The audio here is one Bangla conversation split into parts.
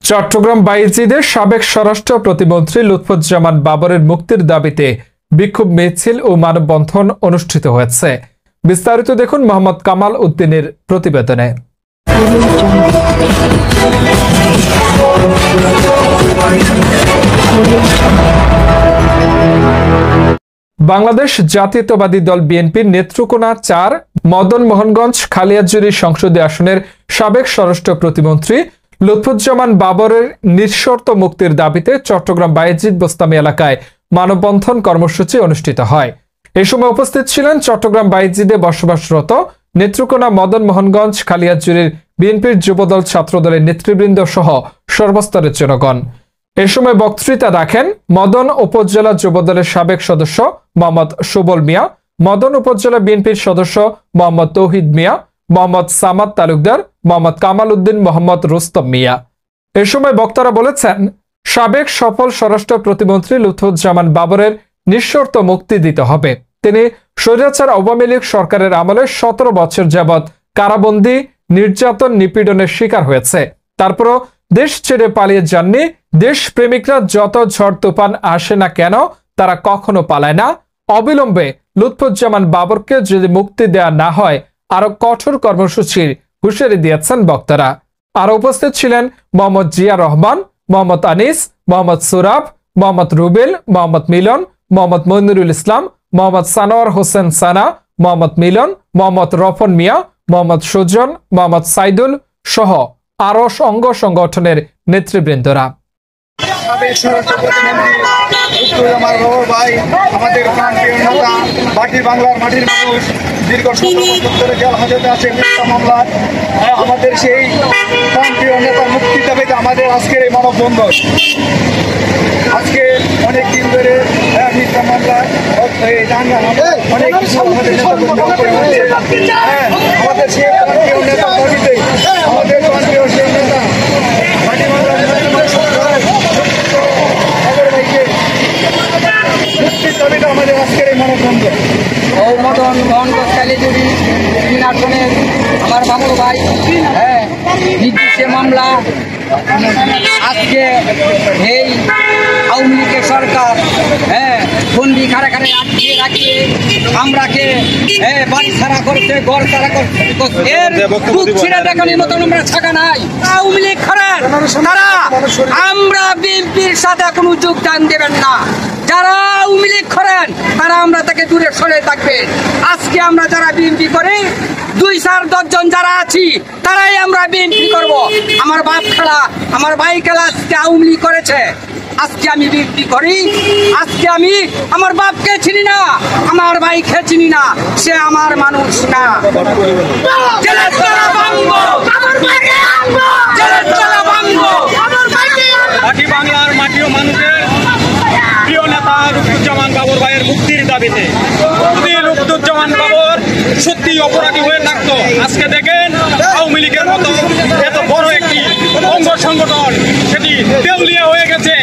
চট্টগ্রাম বাইজিদের সাবেক স্বরাষ্ট্র প্রতিমন্ত্রী লুৎফুজ্জামান বাবরের মুক্তির দাবিতে বিক্ষোভ মিছিল ও মানববন্ধন অনুষ্ঠিত হয়েছে। বিস্তারিত দেখুন মোহাম্মদ কামাল উদ্দিনের প্রতিবেদনে। বাংলাদেশ জাতীয়তাবাদী দল বিএনপির নেত্রকোনা ৪ মদন মোহনগঞ্জ খালিয়াজুরি সংসদীয় আসনের সাবেক স্বরাষ্ট্র প্রতিমন্ত্রী লুৎফুজ্জামান বাবরের নিঃশর্ত মুক্তির দাবিতে চট্টগ্রাম বায়েজিদ বোস্তামি এলাকায় মানববন্ধন কর্মসূচি অনুষ্ঠিত হয়। এই সময় উপস্থিত ছিলেন চট্টগ্রাম বায়েজিদে বসবাসরত নেত্রকোনা মদন মোহনগঞ্জ খালিয়াজুরির বিএনপির যুবদল ছাত্রদলের নেতৃবৃন্দ সহ সর্বস্তরের জনগণ। এ সময় বক্তৃতা রাখেন মদন উপজেলা যুবদলের সাবেক সদস্য মোহাম্মদ সুবল মিয়া, মদন উপজেলা বিএনপির সদস্য মোহাম্মদ তৌহিদ মিয়া, মোহাম্মদ সামাদ তালুকদার, মোহাম্মদ কামাল উদ্দিন, মোহাম্মদ রুস্তম মিয়া। এ সময় বক্তারা বলেছেন, সাবেক সফল স্বরাষ্ট্র প্রতিমন্ত্রী লুৎফুজ্জামান বাবরের নিঃশর্ত মুক্তি দিতে হবে। তিনি স্বৈরাচার আওয়ামী লীগ সরকারের আমলে 17 বছর যাবৎ কারাবন্দী, নির্যাতন, নিপীড়নের শিকার হয়েছে। তারপরও দেশ ছেড়ে পালিয়ে যাননি। দেশপ্রেমিকরা যত ঝড় তুফান আসে না কেন তারা কখনো পালায় না। অবিলম্বে লুৎফুজ্জামান বাবরকে যদি মুক্তি দেয়া না হয় আরো কঠোর কর্মসূচির হুঁশিয়ারি দিয়েছেন বক্তারা। আর উপস্থিত ছিলেন মোহাম্মদ জিয়া রহমান, মোহাম্মদ আনিস, মোহাম্মদ সুরাব, মোহাম্মদ রুবেল, মোহাম্মদ মিলন, মোহাম্মদ মনিরুল ইসলাম, মোহাম্মদ সানোয়ার হোসেন সানা, মোহাম্মদ মিলন, মোহাম্মদ রফন মিয়া, মোহাম্মদ সুজন, মোহাম্মদ সাইদুল সহ আরো অঙ্গ সংগঠনের নেতৃবৃন্দরা। আমাদের বাংলার মাটির মানুষ দীর্ঘ 17 বছর ধরে জেল হাজতে আছে মিথ্যা মামলায়। আমাদের সেই প্রান্তীয় নেতা মুক্তি দাবিতে আমাদের আজকের এই মানববন্ধন। আজকে অনেক দিন ধরে মিথ্যা মামলায় অনেক কিছু আমাদের আমাদের সেই প্রান্তীয় নেতা দাবিতে আমাদের প্রান্তীয় সেই নেতা মাটি বাংলার মুক্তির দাবিতে আমাদের আজকের এই মানববন্ধন। মদন মোহনগঞ্জ কালীজুড়ি আসনের আমার মামুর ভাই নির্দিষ্ট মামলা আজকে এই আওয়ামী লীগের সরকার বন্দি কারাগারে আটকিয়ে রাখিয়ে আমরাকে বাড়ি ছাড়া করছে, ঘর ছাড়া করছে। এর বুক ছিঁড়ে দেখানোর মতন আমরা ছাকা নাই। আওয়ামী লীগ করেন তারা আমরা বিএনপির সাথে কোনো যোগদান দেবেন না। যারা আওয়ামী লীগ করেন তারা আমরা তাকে দূরে সরে থাকবে। আজকে আমরা যারা বিএনপি করি 2-4-10 জন যারা আছি তারাই আমরা বিএনপি করব। আমার বাপ খেলা, আমার ভাই খেলা আজকে আওয়ামী লীগ করেছে, আজকে আমি বিএনপি করি। আজকে আমি আমার বাপকে চিনি না, আমার ভাইকে চিনি না, সে আমার মানুষ না। মাটি বাংলার মাটি ও মানুষের প্রিয় নেতা লুৎফুজ্জামান বাবর ভাইয়ের মুক্তির দাবিতে যদি লুৎফুজ্জামান বাবর সত্যি অপরাধী হয়ে থাকতো, আজকে দেখেন আওয়ামী লীগের মতো এত বড় একটি অঙ্গ সংগঠন সেটি দেউলিয়া হয়ে গেছে,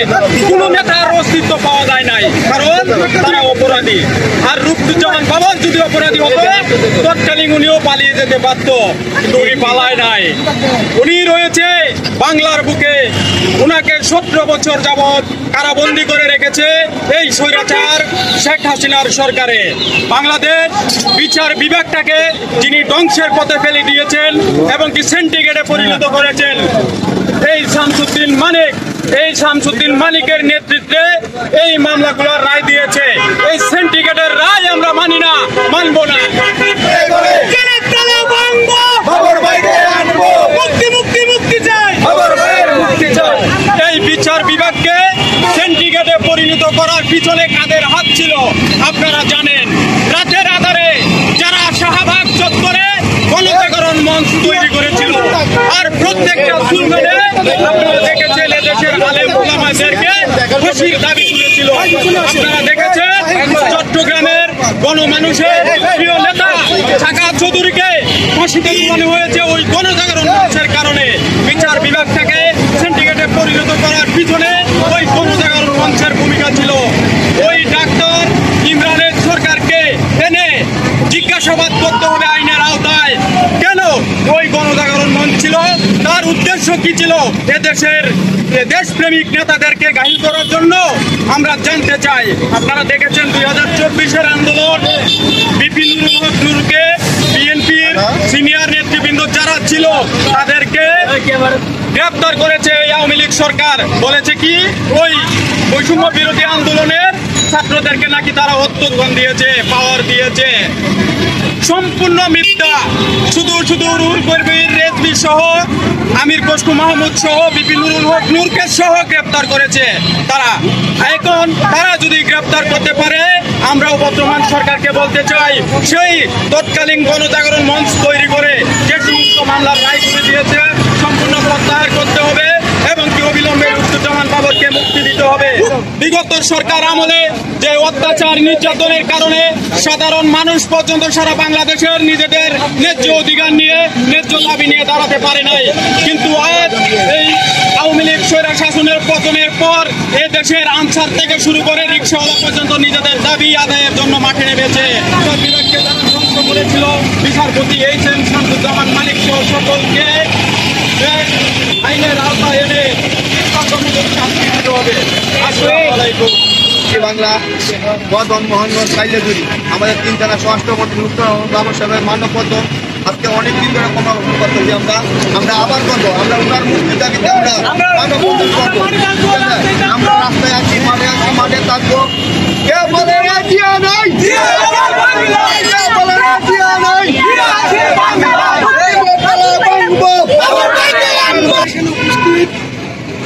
কোনো নেতার অস্তিত্ব পাওয়া যায় নাই, কারণ তারা অপরাধী। আর লুৎফুজ্জামান বাবর যদি অপরাধী হতো তৎকালীন উনিও পালিয়ে যেতে পারত, কিন্তু উনি পালায় নাই। উনি রয়েছে বাংলার বুকে, উনাকে 17 বছর যাবৎ কারাবন্দী করে রেখেছে এই স্বৈরাচার শেখ হাসিনার সরকারে। বাংলাদেশ বিচার বিভাগটাকে যিনি ধ্বংসের পথে ফেলে দিয়েছেন এবং কি সেন্টিগ্রেডে পরিণত করেছেন এই শামসুদ্দিন মানিকের নেতৃত্বে এই মামলাগুলোর রায় দিয়েছে। এই সেন্টিগ্রেডের রায় আমরা মানি না, মানব না। এই বিচার বিভাগকে সেন্টিগ্রেডে পরিণত করার পিছনে কাদের হাত ছিল আপনারা জানেন। রাতের আধারে যারা শাহবাগ চত্বরে গণজাগরণ মঞ্চ তৈরি করেছিল, আর প্রত্যেকটা স্লোগানে আপনারা দেখেছেন এদেশের আলেম ওলামাদেরকে ফাঁসির দাবি তুলেছিল। আপনারা দেখেছেন চট্টগ্রামের গণমানুষের প্রিয় নেতা ঢাকা চৌধুরীকে ফাঁসিতে ঝুলানো হয়েছে ওই গণজাগরণ মঞ্চের কারণে। বিচার বিভাগটাকে সেন্টিগ্রেডে পরিণত করার পিছনে ওই গণজাগরণ মঞ্চের ভূমিকা ছিল। ওই ডাক্তার ইমরানের সরকারকে চাষাবাদ করতে হবে আইনের আওতায়। কেন ওই গণজাগরণ মঞ্চ ছিল? তার উদ্দেশ্য কি ছিল? এদেশের দেশপ্রেমিক নেতাদেরকে গাহিল করার জন্য? আমরা জানতে চাই। আপনারা দেখেছেন 2024-এর আন্দোলন, বিপিনুরুল হক নুরকে, বিএনপির সিনিয়র নেতৃবৃন্দ যারা ছিল তাদেরকে গ্রেপ্তার করেছে এই আওয়ামী লীগ সরকার। বলেছে কি ওই বৈষম্য বিরোধী আন্দোলনের ছাত্রদেরকে নাকি তারা হত্যা দিয়েছে, পাওয়ার দিয়েছে। সম্পূর্ণ মিথ্যা। শুধু রুহুল কবির রেজভী সহ, আমির খসরু মাহমুদ সহ, বিপিনুরুল হক নূরকে সহ গ্রেপ্তার করেছে তারা। এখন তারা যদি গ্রেপ্তার করতে পারে, আমরাও বর্তমান সরকারকে বলতে চাই সেই তৎকালীন গণজাগরণ মঞ্চ তৈরি করে যে সমস্ত মামলার রায় করে দিয়েছে সম্পূর্ণ প্রত্যাহার করতে হবে এবং কি অবিলম্বে লুৎফুজ্জামান বাবরকে মুক্তি দিতে হবে। বিগত সরকার আমলে যে অত্যাচার নির্যাতনের কারণে সাধারণ মানুষ পর্যন্ত সারা বাংলাদেশের নিজেদের ন্যায্য অধিকার নিয়ে, ন্যায্য দাবি নিয়ে দাঁড়াতে পারে নাই। কিন্তু আজ এই আওয়ামী লীগ স্বৈরা শাসনের পতনের পর এ দেশের আনসার থেকে শুরু করে রিক্সাওয়ালা পর্যন্ত নিজেদের দাবি আদায়ের জন্য মাঠে নেমেছে। বিবেককে যারা ধ্বংস করেছিল, বিচারপতি এইচ.এম. শামসুজ্জামান মালিক সহ সকলকে আইনের আওতায় এনে শাস্তি দিতে হবে। আসসালামু আলাইকুম। বাংলা মদন মোহনগঞ্জ কাইলেজুরি আমাদের 3 জেলা স্বরাষ্ট্রমন্ত্রী বাবর সাহেবের মানববন্ধ আজকে অনেক দিন ধরে কর্মসূচি করতেছি। আমরা আবার করবো, আমরা উনার মুক্তির দাবিতে আমরা মানববন্ধন করবো। আমরা রাস্তায় আছি, মাঠে থাকবো। কে বলে জিয়া নাই,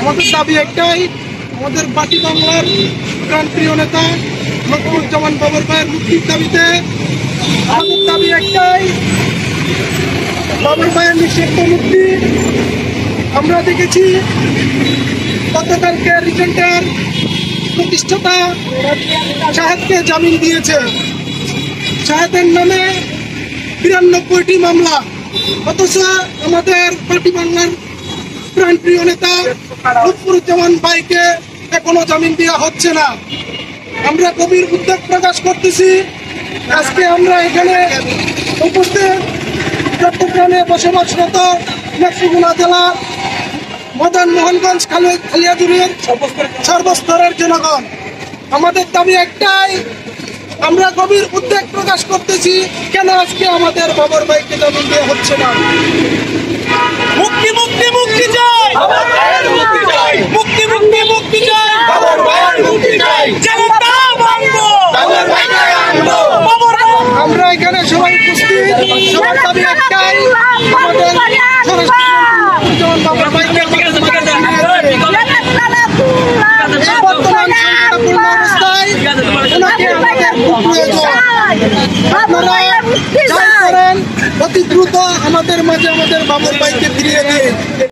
আমাদের দাবি একটাই, আমাদের বাটি বাংলার প্রাণপ্রিয় নেতা লুৎফুজ্জামান বাবর ভাইয়ের মুক্তির দাবিতে আমাদের দাবি একটাই, বাবর ভাইয়ের নিঃশর্ত মুক্তি। আমরা দেখেছি গতকালকে রিজেন্টের প্রতিষ্ঠাতা শাহেদকে জামিন দিয়েছে। শাহেদের নামে 92টি মামলা, অথচ আমাদের বাটি বাংলার প্রাণপ্রিয় নেতা লুৎফুজ্জামান ভাইকে এখনো জামিন দেওয়া হচ্ছে না। আমরা গভীর উদ্বেগ প্রকাশ করতেছি। আজকে আমরা এখানে উপস্থিত চট্টগ্রামে বসবাসরত নেত্রকোনা জেলার মদন মোহনগঞ্জ কালিয়াজুরির সর্বস্তরের জনগণ, আমাদের দাবি একটাই, আমরা গভীর উদ্বেগ প্রকাশ করতেছি কেন আজকে আমাদের বাবর ভাইকে জামিন দেওয়া হচ্ছে না। মুক্তি মুক্তি মুক্তি চাই, মুক্তি চাই, মুক্তি মুক্তি মুক্তি চাই, মুক্তি চাই। আমরা এখানে সবাই উপস্থিত, সবার দাবি একটাই, আমাদের বাবর ভাইকে বর্তমান সংকটাপূর্ণ অবস্থায় ওনাকে আমাদের খুব প্রয়োজন। আপনারা যাই করেন অতি দ্রুত আমাদের মাঝে আমাদের বাবর ভাইকে ফিরিয়ে দিন।